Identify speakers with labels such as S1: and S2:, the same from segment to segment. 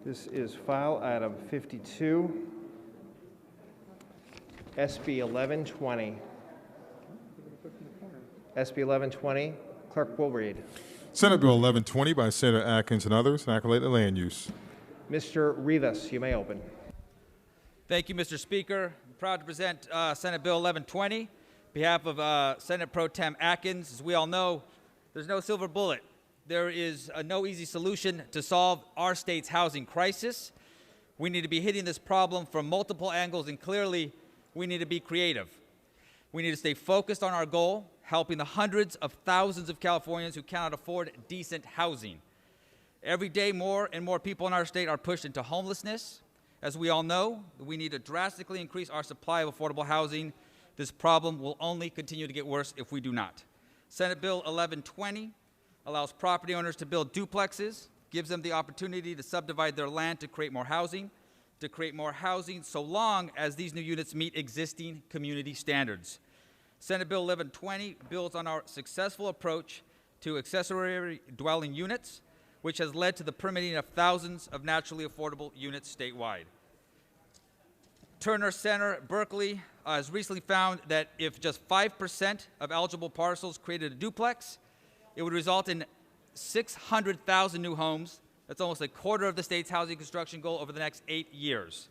S1: This is file item 52, SB 1120. SB 1120, clerk will read.
S2: Senate Bill 1120 by Senator Atkins and others, and accolade the land use.
S1: Mr. Rivas, you may open.
S3: Thank you, Mr. Speaker. I'm proud to present Senate Bill 1120 on behalf of Senate Pro Tem Atkins. As we all know, there's no silver bullet. There is no easy solution to solve our state's housing crisis. We need to be hitting this problem from multiple angles, and clearly, we need to be creative. We need to stay focused on our goal, helping the hundreds of thousands of Californians who cannot afford decent housing. Every day, more and more people in our state are pushed into homelessness. As we all know, we need to drastically increase our supply of affordable housing. This problem will only continue to get worse if we do not. Senate Bill 1120 allows property owners to build duplexes, gives them the opportunity to subdivide their land to create more housing, so long as these new units meet existing community standards. Senate Bill 1120 builds on our successful approach to accessory dwelling units, which has led to the permitting of thousands of naturally affordable units statewide. Turner Center, Berkeley, has recently found that if just 5% of eligible parcels created a duplex, it would result in 600,000 new homes. That's almost a quarter of the state's housing construction goal over the next 8 years.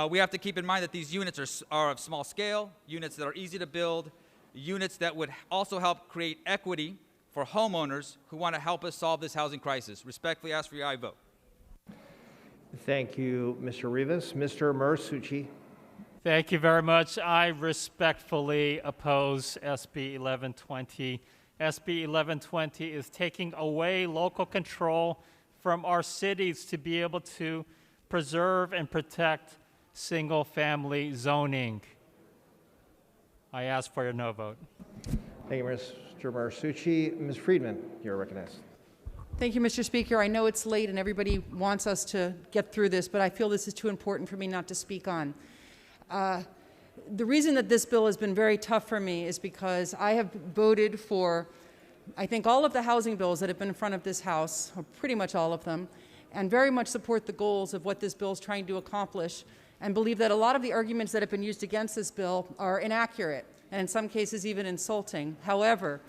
S3: We have to keep in mind that these units are of small scale, units that are easy to build, units that would also help create equity for homeowners who want to help us solve this housing crisis. Respectfully ask for your aye vote.
S1: Thank you, Mr. Rivas. Mr. Marsucci.
S4: Thank you very much. I respectfully oppose SB 1120. SB 1120 is taking away local control from our cities to be able to preserve and protect single-family zoning. I ask for your no vote.
S1: Thank you, Mr. Marsucci. Ms. Friedman, you're recognized.
S5: Thank you, Mr. Speaker. I know it's late and everybody wants us to get through this, but I feel this is too important for me not to speak on. The reason that this bill has been very tough for me is because I have voted for, I think, all of the housing bills that have been in front of this House, or pretty much all of them, and very much support the goals of what this bill is trying to accomplish, and believe that a lot of the arguments that have been used against this bill are inaccurate, and in some cases even insulting. However,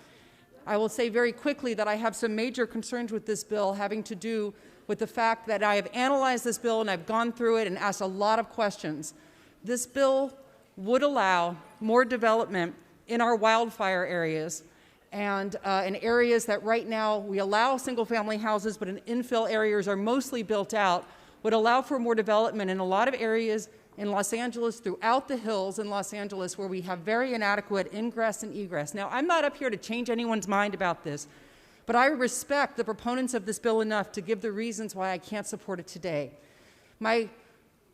S5: I will say very quickly that I have some major concerns with this bill having to do with the fact that I have analyzed this bill and I've gone through it and asked a lot of questions. This bill would allow more development in our wildfire areas and in areas that right now we allow single-family houses, but in infill areas are mostly built out, would allow for more development in a lot of areas in Los Angeles, throughout the hills in Los Angeles, where we have very inadequate ingress and egress. Now, I'm not up here to change anyone's mind about this, but I respect the proponents of this bill enough to give the reasons why I can't support it today. My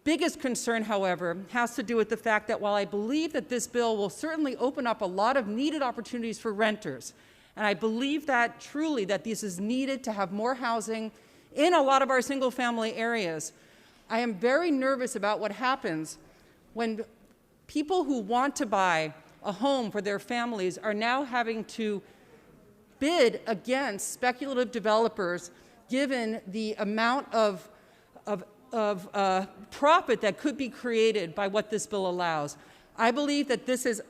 S5: biggest concern, however, has to do with the fact that while I believe that this bill will certainly open up a lot of needed opportunities for renters, and I believe that truly that this is needed to have more housing in a lot of our single-family areas, I am very nervous about what happens when people who want to buy a home for their families are now having to bid against speculative developers given the amount of profit that could be created by what this bill allows. I believe that this is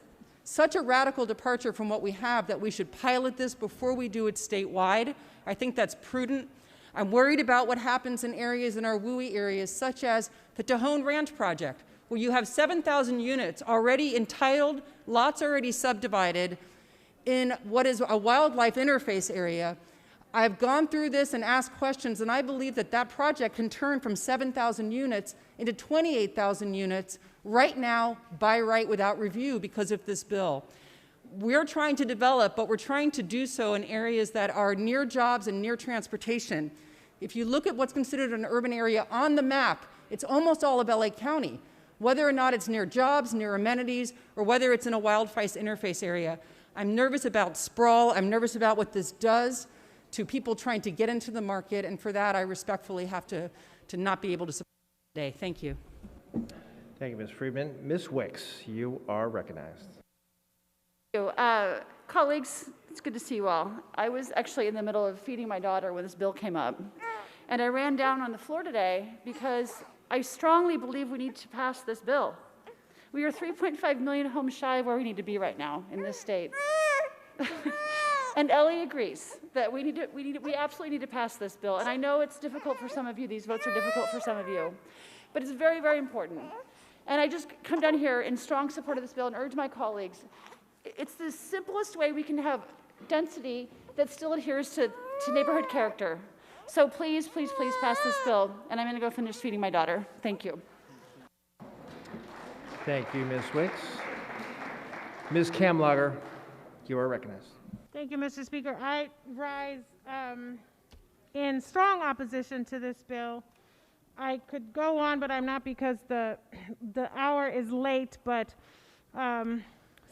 S5: such a radical departure from what we have that we should pilot this before we do it statewide. I think that's prudent. I'm worried about what happens in areas in our WUI areas, such as the Tejon Ranch project, where you have 7,000 units already entitled, lots already subdivided in what is a wildlife interface area. I've gone through this and asked questions, and I believe that that project can turn from 7,000 units into 28,000 units right now by right without review because of this bill. We're trying to develop, but we're trying to do so in areas that are near jobs and near transportation. If you look at what's considered an urban area on the map, it's almost all of LA County, whether or not it's near jobs, near amenities, or whether it's in a wildfire interface area. I'm nervous about sprawl. I'm nervous about what this does to people trying to get into the market, and for that, I respectfully have to not be able to support it today. Thank you.
S1: Thank you, Ms. Friedman. Ms. Wicks, you are recognized.
S6: Thank you. Colleagues, it's good to see you all. I was actually in the middle of feeding my daughter when this bill came up. And I ran down on the floor today because I strongly believe we need to pass this bill. We are 3.5 million homes shy of where we need to be right now in this state. And Ellie agrees that we absolutely need to pass this bill. And I know it's difficult for some of you. These votes are difficult for some of you. But it's very, very important. And I just come down here in strong support of this bill and urge my colleagues. It's the simplest way we can have density that still adheres to neighborhood character. So please, please, please pass this bill. And I'm going to go finish feeding my daughter. Thank you.
S1: Thank you, Ms. Wicks. Ms. Kamlager, you are recognized.
S7: Thank you, Mr. Speaker. I rise in strong opposition to this bill. I could go on, but I'm not because the hour is late, but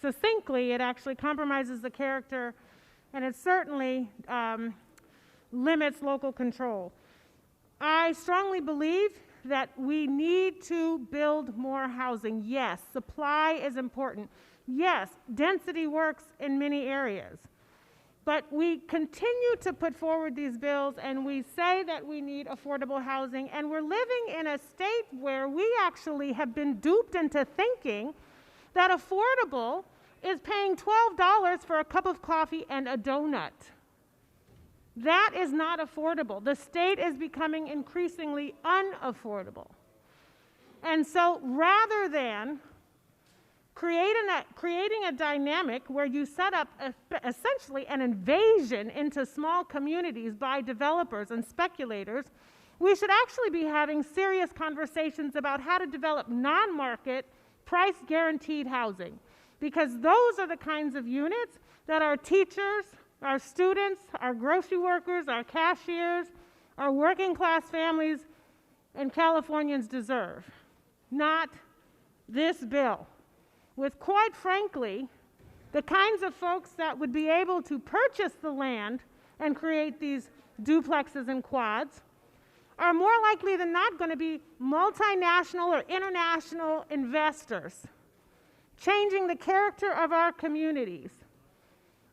S7: succinctly, it actually compromises the character, and it certainly limits local control. I strongly believe that we need to build more housing. Yes, supply is important. Yes, density works in many areas. But we continue to put forward these bills, and we say that we need affordable housing, and we're living in a state where we actually have been duped into thinking that affordable is paying $12 for a cup of coffee and a donut. That is not affordable. The state is becoming increasingly unaffordable. And so rather than creating a dynamic where you set up essentially an invasion into small communities by developers and speculators, we should actually be having serious conversations about how to develop non-market, price-guaranteed housing, because those are the kinds of units that our teachers, our students, our grocery workers, our cashiers, our working-class families, and Californians deserve, not this bill. With, quite frankly, the kinds of folks that would be able to purchase the land and create these duplexes and quads are more likely than not going to be multinational or international investors, changing the character of our communities.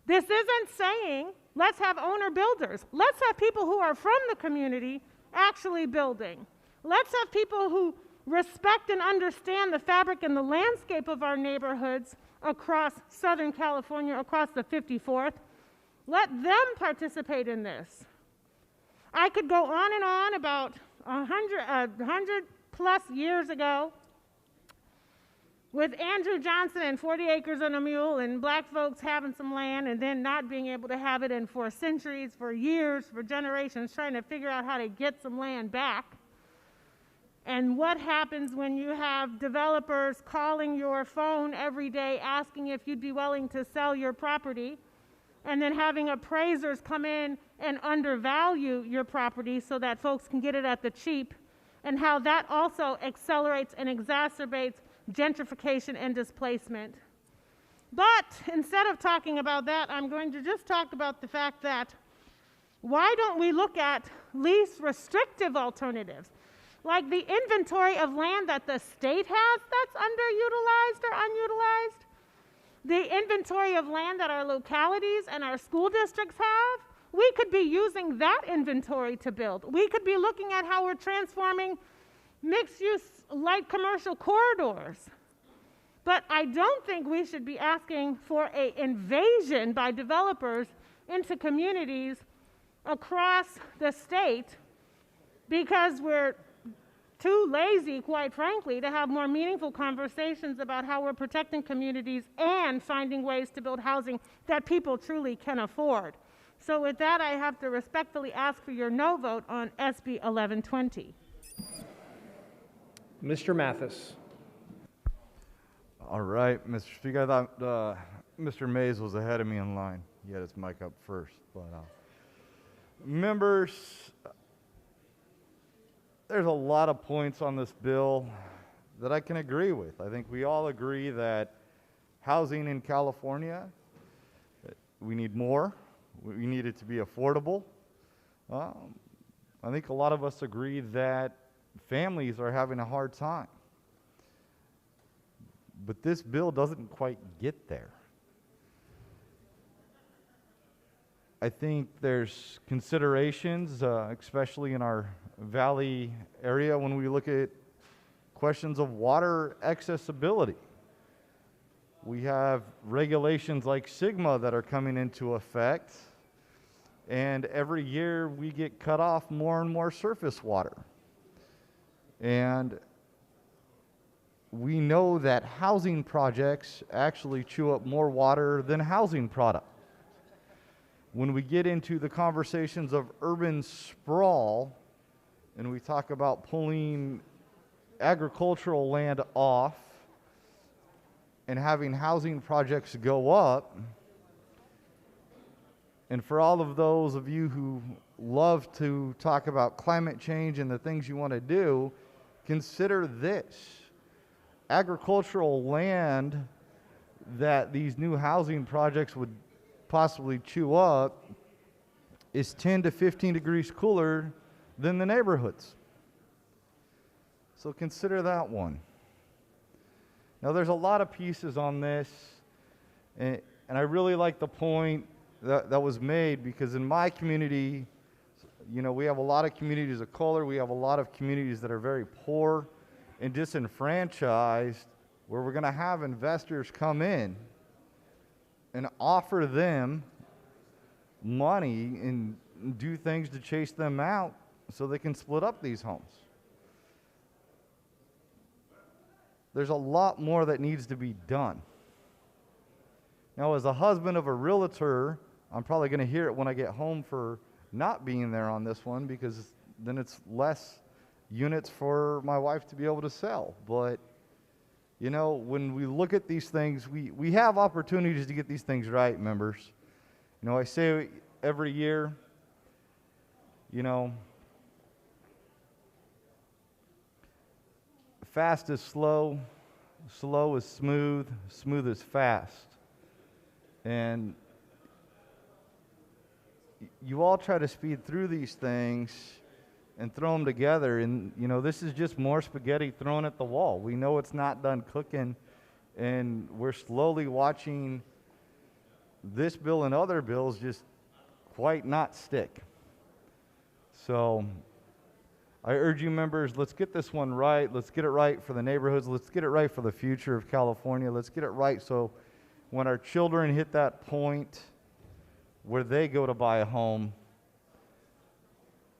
S7: This isn't saying, let's have owner-builders. Let's have people who are from the community actually building. Let's have people who respect and understand the fabric and the landscape of our neighborhoods across Southern California, across the 54th. Let them participate in this. I could go on and on about 100 plus years ago with Andrew Johnson and 40 acres and a mule and black folks having some land and then not being able to have it, and for centuries, for years, for generations, trying to figure out how to get some land back. And what happens when you have developers calling your phone every day asking if you'd be willing to sell your property, and then having appraisers come in and undervalue your property so that folks can get it at the cheap, and how that also accelerates and exacerbates gentrification and displacement. But instead of talking about that, I'm going to just talk about the fact that why don't we look at least restrictive alternatives? Like the inventory of land that the state has that's underutilized or unutilized, the inventory of land that our localities and our school districts have, we could be using that inventory to build. We could be looking at how we're transforming mixed-use light commercial corridors. But I don't think we should be asking for an invasion by developers into communities across the state because we're too lazy, quite frankly, to have more meaningful conversations about how we're protecting communities and finding ways to build housing that people truly can afford. So with that, I have to respectfully ask for your no vote on SB 1120.
S1: Mr. Mathis.
S8: All right, Mr. Speaker, I thought Mr. Mays was ahead of me in line. He had his mic up first. But members, there's a lot of points on this bill that I can agree with. I think we all agree that housing in California, we need more. We need it to be affordable. I think a lot of us agree that families are having a hard time. But this bill doesn't quite get there. I think there's considerations, especially in our valley area, when we look at questions of water accessibility. We have regulations like Sigma that are coming into effect, and every year we get cut off more and more surface water. And we know that housing projects actually chew up more water than housing product. When we get into the conversations of urban sprawl, and we talk about pulling agricultural land off and having housing projects go up, and for all of those of you who love to talk about climate change and the things you want to do, consider this. Agricultural land that these new housing projects would possibly chew up is 10 to 15 degrees cooler than the neighborhoods. So consider that one. Now there's a lot of pieces on this, and I really like the point that was made, because in my community, you know, we have a lot of communities of color, we have a lot of communities that are very poor and disenfranchised, where we're going to have investors come in and offer them money and do things to chase them out so they can split up these homes. There's a lot more that needs to be done. Now, as a husband of a realtor, I'm probably going to hear it when I get home for not being there on this one, because then it's less units for my wife to be able to sell. But, you know, when we look at these things, we have opportunities to get these things right, members. You know, I say every year, you know, fast is slow, slow is smooth, smooth is fast. And you all try to speed through these things and throw them together, and you know, this is just more spaghetti thrown at the wall. We know it's not done cooking, and we're slowly watching this bill and other bills just quite not stick. So I urge you members, let's get this one right. Let's get it right for the neighborhoods. Let's get it right for the future of California. Let's get it right so when our children hit that point where they go to buy a home,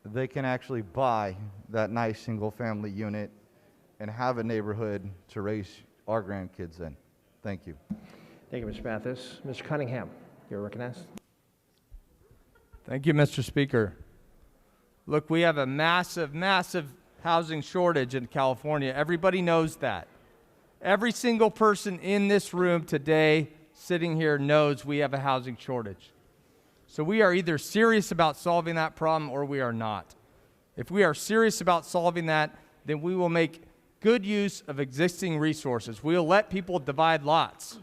S8: they can actually buy that nice single-family unit and have a neighborhood to raise our grandkids in. Thank you.
S1: Thank you, Mr. Mathis. Mr. Cunningham, you're recognized.
S9: Thank you, Mr. Speaker. Look, we have a massive, massive housing shortage in California. Everybody knows that. Every single person in this room today sitting here knows we have a housing shortage. So we are either serious about solving that problem or we are not. If we are serious about solving that, then we will make good use of existing resources. We will let people divide lots.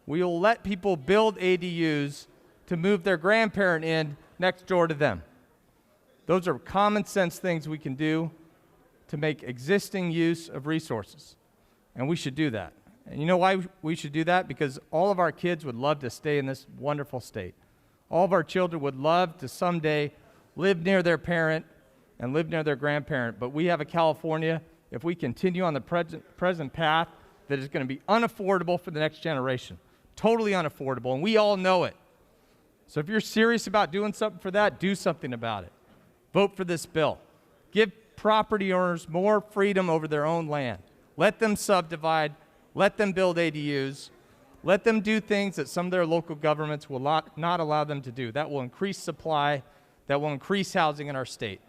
S9: We will let people build ADUs to move their grandparent in next door to them. Those are common sense things we can do to make existing use of resources. And we should do that. And you know why we should do that? Because all of our kids would love to stay in this wonderful state. All of our children would love to someday live near their parent and live near their grandparent. But we have a California, if we continue on the present path, that is going to be unaffordable for the next generation. Totally unaffordable, and we all know it. So if you're serious about doing something for that, do something about it. Vote for this bill. Give property owners more freedom over their own land. Let them subdivide. Let them build ADUs. Let them do things that some of their local governments will not allow them to do. That will increase supply. That will increase housing in our state.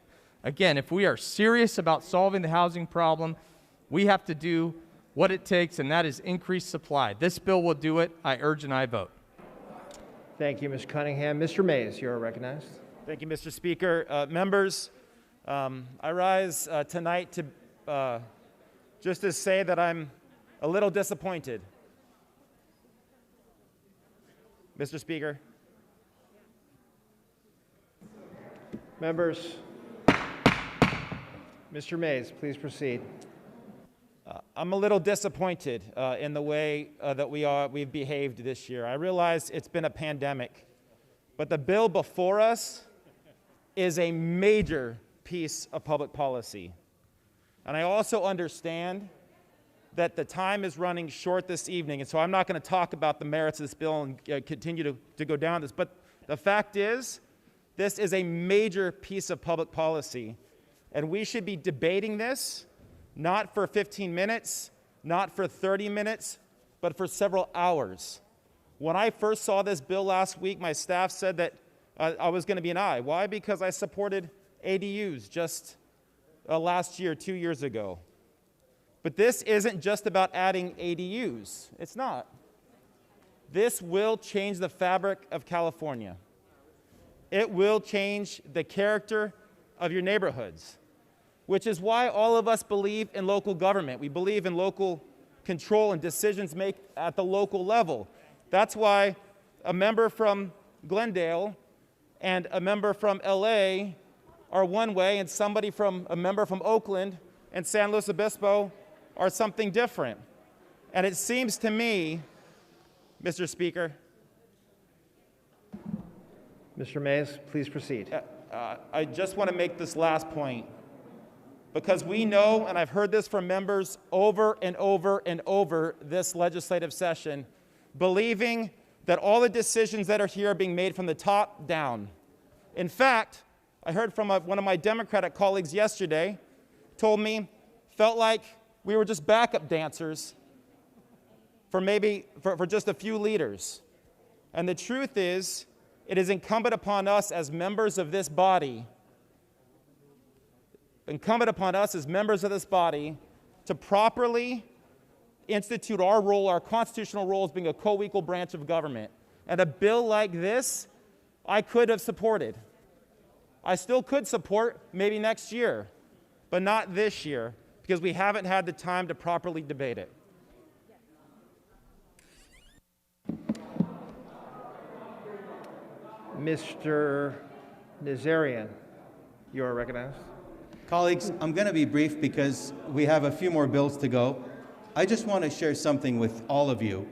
S9: Again, if we are serious about solving the housing problem, we have to do what it takes, and that is increase supply. This bill will do it. I urge and I vote.
S1: Thank you, Mr. Cunningham. Mr. Mays, you're recognized.
S10: Thank you, Mr. Speaker. Members, I rise tonight to just to say that I'm a little disappointed. Mr. Speaker.
S1: Members, Mr. Mays, please proceed.
S10: I'm a little disappointed in the way that we've behaved this year. I realize it's been a pandemic, But the bill before us is a major piece of public policy. And I also understand that the time is running short this evening, and so I'm not going to talk about the merits of this bill and continue to go down this. But the fact is, this is a major piece of public policy, and we should be debating this not for 15 minutes, not for 30 minutes, but for several hours. When I first saw this bill last week, my staff said that I was going to be an aye. Why? Because I supported ADUs just last year, 2 years ago. But this isn't just about adding ADUs. It's not. This will change the fabric of California. It will change the character of your neighborhoods, which is why all of us believe in local government. We believe in local control and decisions made at the local level. That's why a member from Glendale and a member from LA are one way, and a member from Oakland and San Luis Obispo are something different. And it seems to me, Mr. Speaker.
S1: Mr. Mays, please proceed.
S10: I just want to make this last point, because we know, and I've heard this from members over and over and over this legislative session, believing that all the decisions that are here are being made from the top down. In fact, I heard from one of my Democratic colleagues yesterday, felt like we were just backup dancers for just a few leaders. And the truth is, it is incumbent upon us as members of this body, to properly institute our role, our constitutional role as being a co-equal branch of government. And a bill like this, I could have supported. I still could support maybe next year, but not this year, because we haven't had the time to properly debate it.
S1: Mr. Nazarian, you are recognized.
S11: Colleagues, I'm going to be brief because we have a few more bills to go. I just want to share something with all of you.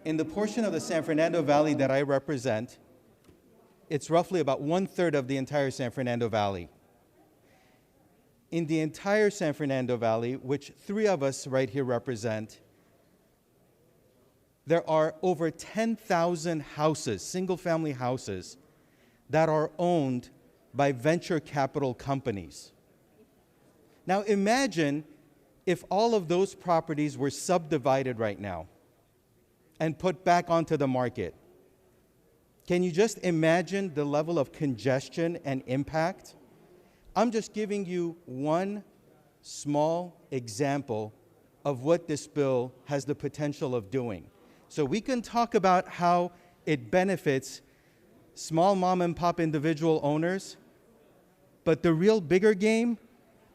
S11: In the portion of the San Fernando Valley that I represent, it's roughly about 1/3 of the entire San Fernando Valley. In the entire San Fernando Valley, which 3 of us right here represent, there are over 10,000 houses, single-family houses, that are owned by venture capital companies. Now imagine if all of those properties were subdivided right now and put back onto the market. Can you just imagine the level of congestion and impact? I'm just giving you one small example of what this bill has the potential of doing. So we can talk about how it benefits small mom and pop individual owners, but the real bigger game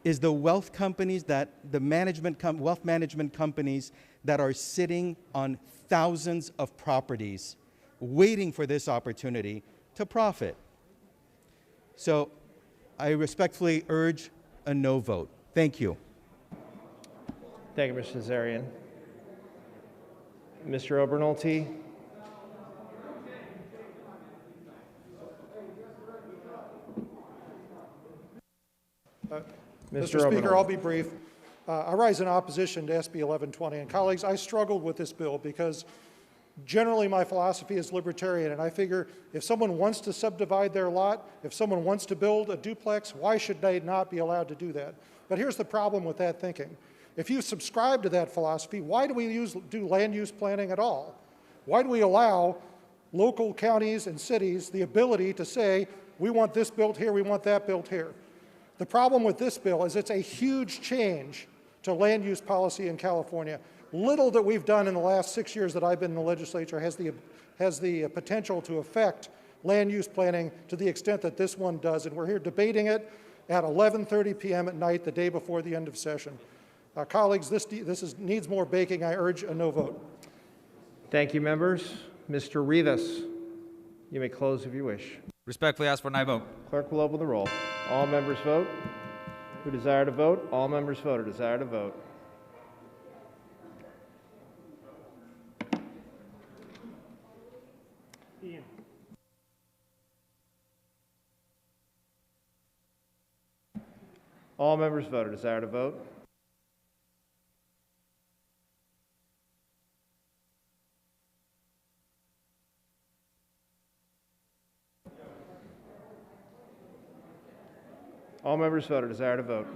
S11: is the wealth companies wealth management companies that are sitting on thousands of properties waiting for this opportunity to profit. So I respectfully urge a no vote. Thank you.
S1: Thank you, Mr. Nazarian. Mr. Obernolte.
S12: Mr. Speaker, I'll be brief. I rise in opposition to SB 1120. And colleagues, I struggled with this bill because generally my philosophy is libertarian, and I figure if someone wants to subdivide their lot, if someone wants to build a duplex, why should they not be allowed to do that? But here's the problem with that thinking. If you subscribe to that philosophy, why do we do land use planning at all? Why do we allow local counties and cities the ability to say, we want this built here, we want that built here? The problem with this bill is it's a huge change to land use policy in California. Little that we've done in the last 6 years that I've been in the legislature has the potential to affect land use planning to the extent that this one does. And we're here debating it at 11:30 p.m. at night, the day before the end of session. Colleagues, this needs more baking. I urge a no vote.
S1: Thank you, members. Mr. Rivas, you may close if you wish.
S3: Respectfully ask for an aye vote.
S1: Clerk will open the roll. All members vote who desire to vote. All members vote who desire to vote. All members voted. Desire to vote? All members voted. Desire to vote?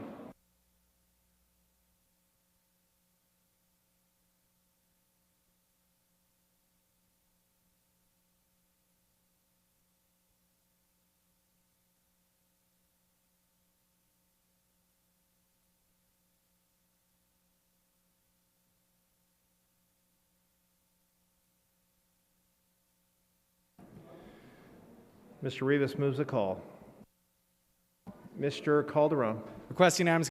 S1: Mr. Rivas moves the call. Mr. Calderon.
S13: Request unanimous